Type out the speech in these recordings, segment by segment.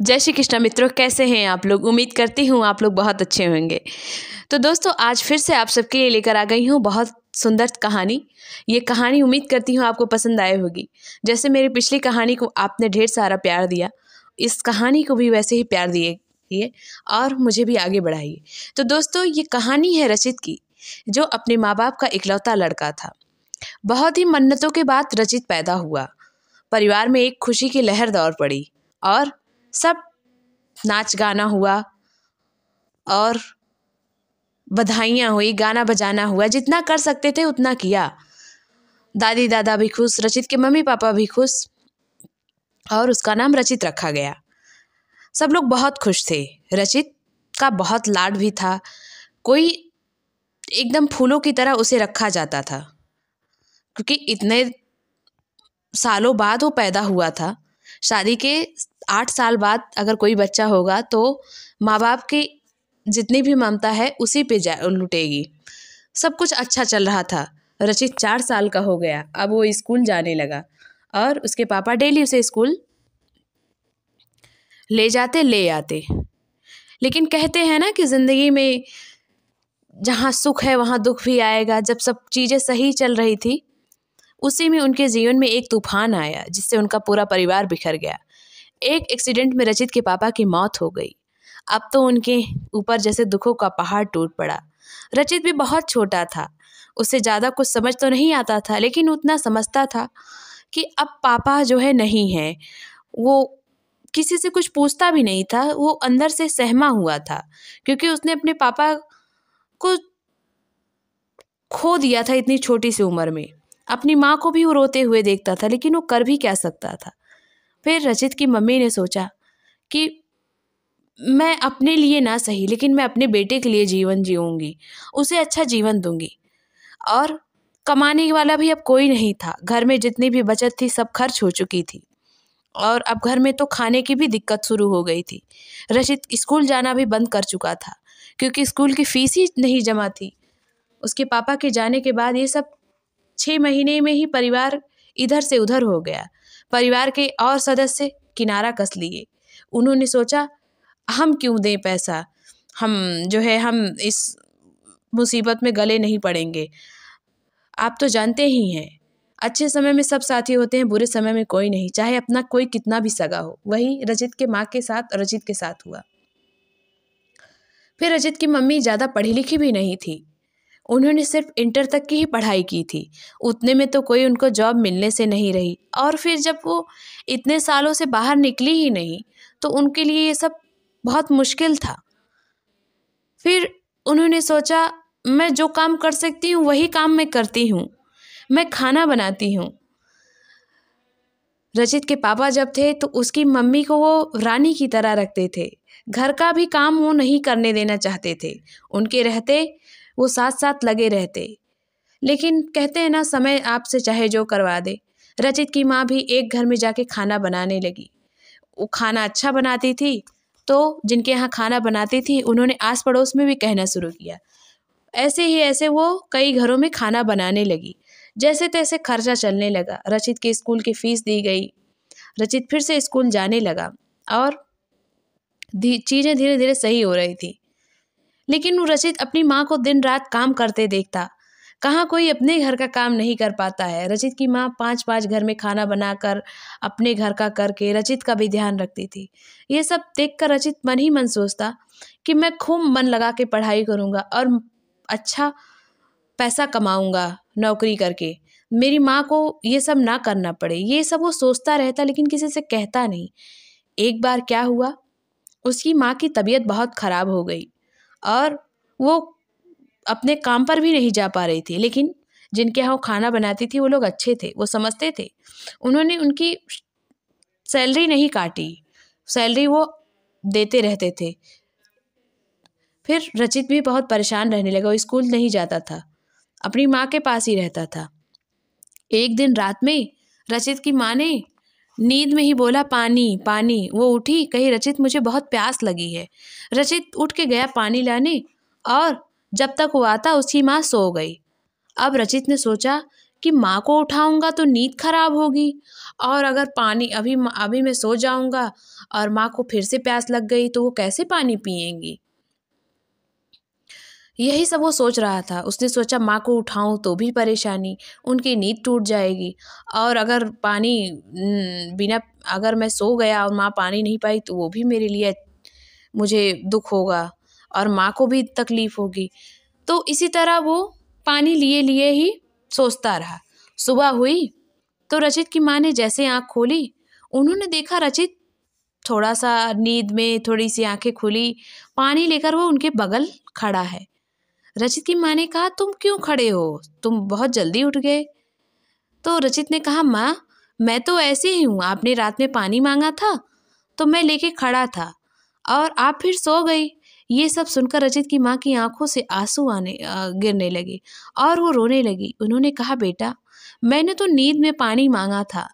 जय श्री कृष्ण मित्रों, कैसे हैं आप लोग। उम्मीद करती हूँ आप लोग बहुत अच्छे होंगे। तो दोस्तों, आज फिर से आप सबके लिए लेकर आ गई हूँ बहुत सुंदर कहानी। ये कहानी उम्मीद करती हूँ आपको पसंद आए होगी। जैसे मेरी पिछली कहानी को आपने ढेर सारा प्यार दिया, इस कहानी को भी वैसे ही प्यार दिए और मुझे भी आगे बढ़ाइए। तो दोस्तों, ये कहानी है रचित की, जो अपने माँ बाप का इकलौता लड़का था। बहुत ही मन्नतों के बाद रचित पैदा हुआ। परिवार में एक खुशी की लहर दौड़ पड़ी और सब नाच गाना हुआ और बधाइयाँ हुई, गाना बजाना हुआ। जितना कर सकते थे उतना किया। दादी दादा भी खुश, रचित के मम्मी पापा भी खुश और उसका नाम रचित रखा गया। सब लोग बहुत खुश थे। रचित का बहुत लाड भी था। कोई एकदम फूलों की तरह उसे रखा जाता था, क्योंकि इतने सालों बाद वो पैदा हुआ था। शादी के 8 साल बाद अगर कोई बच्चा होगा तो माँ बाप की जितनी भी ममता है उसी पे लुटेगी। सब कुछ अच्छा चल रहा था। रचित 4 साल का हो गया। अब वो स्कूल जाने लगा और उसके पापा डेली उसे स्कूल ले जाते ले आते। लेकिन कहते हैं ना कि ज़िंदगी में जहाँ सुख है वहाँ दुख भी आएगा। जब सब चीज़ें सही चल रही थी, उसी में उनके जीवन में एक तूफान आया जिससे उनका पूरा परिवार बिखर गया। एक एक्सीडेंट में रचित के पापा की मौत हो गई। अब तो उनके ऊपर जैसे दुखों का पहाड़ टूट पड़ा। रचित भी बहुत छोटा था, उसे ज़्यादा कुछ समझ तो नहीं आता था, लेकिन उतना समझता था कि अब पापा जो है नहीं है। वो किसी से कुछ पूछता भी नहीं था, वो अंदर से सहमा हुआ था, क्योंकि उसने अपने पापा को खो दिया था इतनी छोटी सी उम्र में। अपनी माँ को भी वो रोते हुए देखता था, लेकिन वो कर भी क्या सकता था। फिर रचित की मम्मी ने सोचा कि मैं अपने लिए ना सही, लेकिन मैं अपने बेटे के लिए जीवन जीऊँगी, उसे अच्छा जीवन दूंगी। और कमाने वाला भी अब कोई नहीं था। घर में जितनी भी बचत थी सब खर्च हो चुकी थी और अब घर में तो खाने की भी दिक्कत शुरू हो गई थी। रचित स्कूल जाना भी बंद कर चुका था, क्योंकि स्कूल की फीस ही नहीं जमा थी। उसके पापा के जाने के बाद ये सब 6 महीने में ही परिवार इधर से उधर हो गया। परिवार के और सदस्य किनारा कस लिए। उन्होंने सोचा, हम क्यों दें पैसा, हम इस मुसीबत में गले नहीं पड़ेंगे। आप तो जानते ही हैं, अच्छे समय में सब साथी होते हैं, बुरे समय में कोई नहीं, चाहे अपना कोई कितना भी सगा हो। वही रचित के माँ के साथ रचित के साथ हुआ। फिर रचित की मम्मी ज़्यादा पढ़ी लिखी भी नहीं थी। उन्होंने सिर्फ इंटर तक की ही पढ़ाई की थी। उतने में तो कोई उनको जॉब मिलने से नहीं रही, और फिर जब वो इतने सालों से बाहर निकली ही नहीं तो उनके लिए ये सब बहुत मुश्किल था। फिर उन्होंने सोचा, मैं जो काम कर सकती हूँ वही काम मैं करती हूँ, मैं खाना बनाती हूँ। रचित के पापा जब थे तो उसकी मम्मी को वो रानी की तरह रखते थे। घर का भी काम वो नहीं करने देना चाहते थे। उनके रहते वो साथ साथ लगे रहते। लेकिन कहते हैं ना, समय आपसे चाहे जो करवा दे। रचित की माँ भी एक घर में जाके खाना बनाने लगी। वो खाना अच्छा बनाती थी, तो जिनके यहाँ खाना बनाती थी उन्होंने आस पड़ोस में भी कहना शुरू किया। ऐसे वो कई घरों में खाना बनाने लगी। जैसे तैसे खर्चा चलने लगा। रचित की स्कूल की फीस दी गई। रचित फिर से स्कूल जाने लगा और चीज़ें धीरे धीरे सही हो रही थी। लेकिन वो रचित अपनी माँ को दिन रात काम करते देखता। कहाँ कोई अपने घर का काम नहीं कर पाता है। रचित की माँ 5-5 घर में खाना बनाकर अपने घर का करके रचित का भी ध्यान रखती थी। ये सब देखकर रचित मन ही मन सोचता कि मैं खूब मन लगा के पढ़ाई करूँगा और अच्छा पैसा कमाऊँगा नौकरी करके, मेरी माँ को ये सब ना करना पड़े। ये सब वो सोचता रहता, लेकिन किसी से कहता नहीं। एक बार क्या हुआ, उसकी माँ की तबीयत बहुत ख़राब हो गई और वो अपने काम पर भी नहीं जा पा रही थी। लेकिन जिनके यहाँ वो खाना बनाती थी वो लोग अच्छे थे, वो समझते थे। उन्होंने उनकी सैलरी नहीं काटी, सैलरी वो देते रहते थे। फिर रचित भी बहुत परेशान रहने लगा। वो स्कूल नहीं जाता था, अपनी माँ के पास ही रहता था। एक दिन रात में रचित की माँ ने नींद में ही बोला, पानी पानी। वो उठी, कही रचित मुझे बहुत प्यास लगी है। रचित उठ के गया पानी लाने और जब तक वो आता उसकी माँ सो गई। अब रचित ने सोचा कि माँ को उठाऊंगा तो नींद खराब होगी, और अगर पानी अभी मैं सो जाऊंगा और माँ को फिर से प्यास लग गई तो वो कैसे पानी पिएंगी। यही सब वो सोच रहा था। उसने सोचा माँ को उठाऊं तो भी परेशानी, उनकी नींद टूट जाएगी, और अगर अगर मैं सो गया और माँ पानी नहीं पाई तो वो भी मेरे लिए मुझे दुख होगा और माँ को भी तकलीफ होगी। तो इसी तरह वो पानी लिए लिए ही सोचता रहा। सुबह हुई तो रचित की माँ ने जैसे आँख खोली, उन्होंने देखा रचित थोड़ा सा नींद में, थोड़ी सी आंखें खुली, पानी लेकर वो उनके बगल खड़ा है। रचित की माँ ने कहा, तुम क्यों खड़े हो, तुम बहुत जल्दी उठ गए। तो रचित ने कहा, माँ मैं तो ऐसे ही हूँ, आपने रात में पानी मांगा था तो मैं लेके खड़ा था और आप फिर सो गई। ये सब सुनकर रचित की माँ की आंखों से आंसू गिरने लगे और वो रोने लगी। उन्होंने कहा, बेटा मैंने तो नींद में पानी मांगा था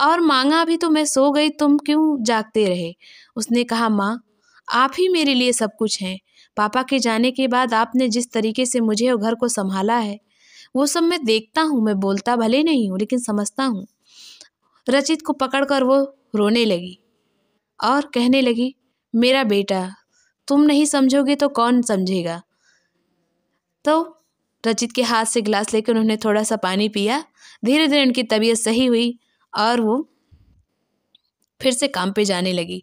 और मांगा भी तो मैं सो गई, तुम क्यों जागते रहे। उसने कहा, माँ आप ही मेरे लिए सब कुछ हैं। पापा के जाने के बाद आपने जिस तरीके से मुझे और घर को संभाला है वो सब मैं देखता हूँ। मैं बोलता भले नहीं हूँ लेकिन समझता हूँ। रचित को पकड़कर वो रोने लगी और कहने लगी, मेरा बेटा तुम नहीं समझोगे तो कौन समझेगा। तो रचित के हाथ से गिलास लेकर उन्होंने थोड़ा सा पानी पिया। धीरे धीरे उनकी तबीयत सही हुई और वो फिर से काम पे जाने लगी।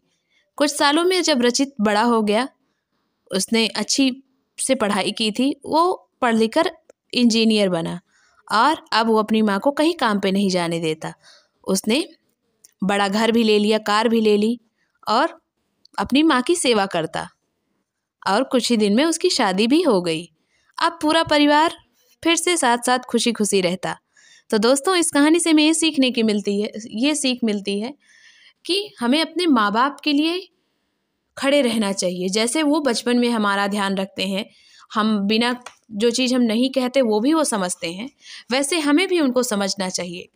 कुछ सालों में जब रचित बड़ा हो गया, उसने अच्छी से पढ़ाई की थी, वो पढ़ लिख कर इंजीनियर बना और अब वो अपनी माँ को कहीं काम पे नहीं जाने देता। उसने बड़ा घर भी ले लिया, कार भी ले ली और अपनी माँ की सेवा करता, और कुछ ही दिन में उसकी शादी भी हो गई। अब पूरा परिवार फिर से साथ साथ खुशी खुशी रहता। तो दोस्तों इस कहानी से हमें ये सीख मिलती है कि हमें अपने माँ बाप के लिए खड़े रहना चाहिए। जैसे वो बचपन में हमारा ध्यान रखते हैं, हम बिना जो चीज़ हम नहीं कहते वो भी वो समझते हैं, वैसे हमें भी उनको समझना चाहिए।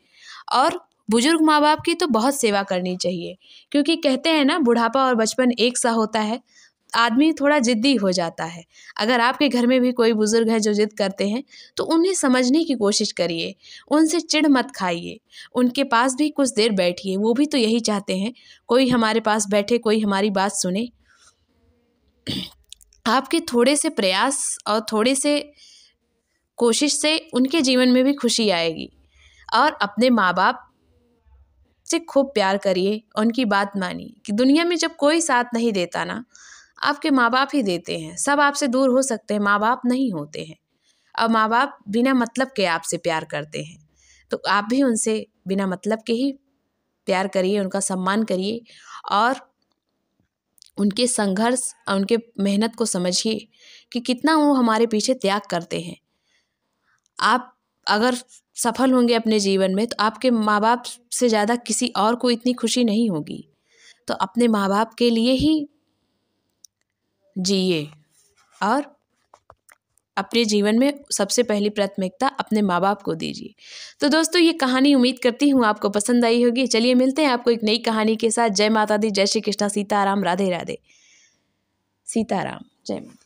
और बुजुर्ग माँ बाप की तो बहुत सेवा करनी चाहिए, क्योंकि कहते हैं ना, बुढ़ापा और बचपन एक सा होता है। आदमी थोड़ा ज़िद्दी हो जाता है। अगर आपके घर में भी कोई बुज़ुर्ग है जो ज़िद करते हैं तो उन्हें समझने की कोशिश करिए, उनसे चिढ़ मत खाइए, उनके पास भी कुछ देर बैठिए। वो भी तो यही चाहते हैं, कोई हमारे पास बैठे, कोई हमारी बात सुने। आपके थोड़े से प्रयास और थोड़े से कोशिश से उनके जीवन में भी खुशी आएगी। और अपने माँ बाप से खूब प्यार करिए, उनकी बात मानिए कि दुनिया में जब कोई साथ नहीं देता ना, आपके माँ बाप ही देते हैं। सब आपसे दूर हो सकते हैं, माँ बाप नहीं होते हैं। और माँ बाप बिना मतलब के आपसे प्यार करते हैं, तो आप भी उनसे बिना मतलब के ही प्यार करिए, उनका सम्मान करिए और उनके संघर्ष और उनके मेहनत को समझिए कि कितना वो हमारे पीछे त्याग करते हैं। आप अगर सफल होंगे अपने जीवन में तो आपके माँ बाप से ज़्यादा किसी और को इतनी खुशी नहीं होगी। तो अपने माँ बाप के लिए ही जिए और अपने जीवन में सबसे पहली प्राथमिकता अपने माँ बाप को दीजिए। तो दोस्तों ये कहानी उम्मीद करती हूँ आपको पसंद आई होगी। चलिए मिलते हैं आपको एक नई कहानी के साथ। जय माता दी, जय श्री कृष्णा, सीताराम, राधे राधे। सीताराम, जय माता।